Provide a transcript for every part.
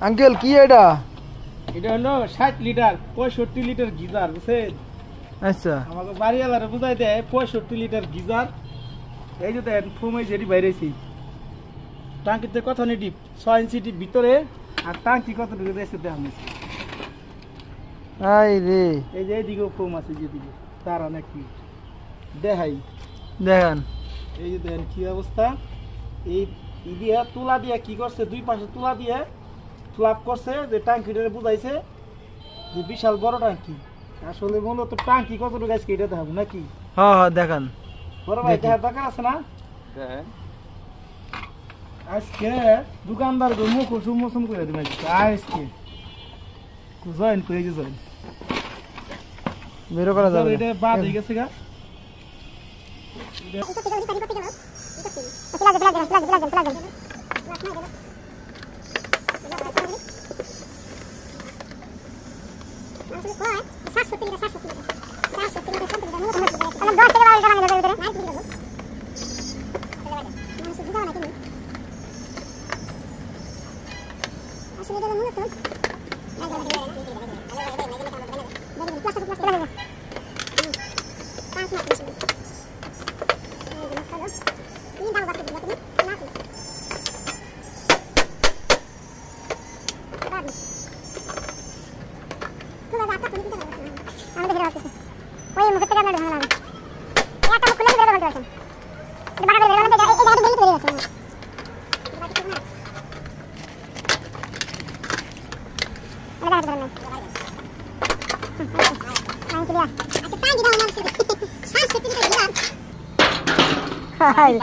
Uncle কি এটা? এটা হলো 60 লিটার 65 লিটার গিজার, বুঝছেন? আচ্ছা, আমাকে বাড়িওয়ালারা বুঝাই দেয় 65 লিটার গিজার। এই যে দেখেন ফুমে যেটি বাইরেছি, টাঙ্কিতে কত ডিপ 6 ইঞ্চি ডিপ ভিতরে, আর টাঙ্কি কতটুকু রয়েছে দেখেন। আই রে, এই যে এইদিকেও ফোম আছে, যেদিকে তার অনেক কি দেখাই দেখেন। এই যে দেখেন কি অবস্থা। এই দিয়া তুলা দিয়া কি করছে, দুই পাশে তুলা দিয়ে ফ্লাপ করছে, যে টাঙ্কিটা বুঝাইছে যে বিশাল বড় টাঙ্কি। আসলে মূলত টাঙ্কি কতটুকু আজকে এটা দেখাবো নাকি? হ্যাঁ হ্যাঁ দেখান। বড় ভাই দেখার দরকার আছে না? আজকে দোকানদার মুখ সুমোসম করে দেবেন আজকে জয়েন করে জয়েন বেরো করা যাবে। এটা বাদ হয়ে গেছে গা।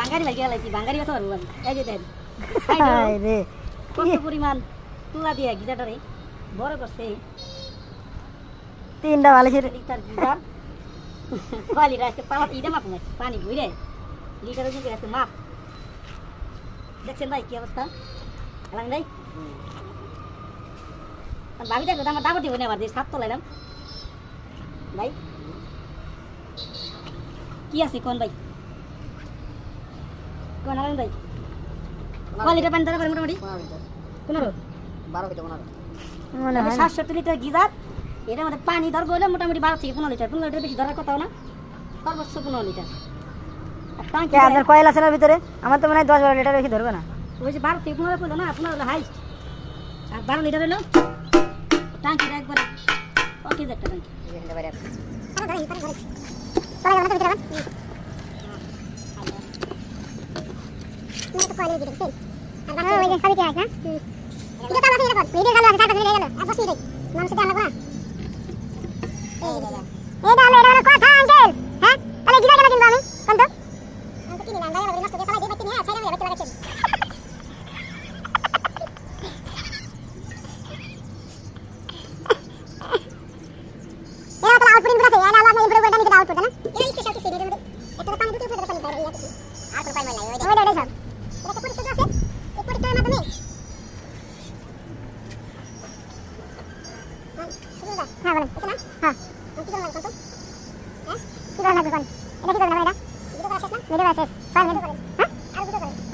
বাঙালি ভাই গেলাইছি, বাঙালি কথা বলবো। এই যে দেন কত পরিমাণ তুলা দিয়ে গিজাটারে বড় করছে। 3টা বালিশের লিটার গিজার কোয়ালিটি আছে, পাওয়া ইটা মাপ না, পানি বুঝলে লিটারের মধ্যে আছে মাপ। দেখছেন ভাই কি অবস্থা আলাম ভাই। ভাবি দেখো আমার দাবর দিব না, আবার যে 7 তোলাইলাম ভাই। কি আছে কোন ভাই, কোন আলাম ভাই? কোয়ালিটি পানি ধরা পারে মোটামুটি 770 লিটার গিজার। এটার মধ্যে পানি ধরবো হলে মোটামুটি 12 থেকে 15 লিটার। 15 লিটার বেশি ধরার কথা না, সর্বোচ্চ 15 লিটার। আপনার কয়েল আছে না ভিতরে? আমার তো মনে হয় 10-12 লিটার বেশি ধরবে না। ওই যে 12 থেকে 15 পড়লো না, 15 হলো হাইস্ট, আর 12 লিটার হলো টাঙ্কিটা একবারে ওকে একটা টাঙ্কি।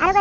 আরো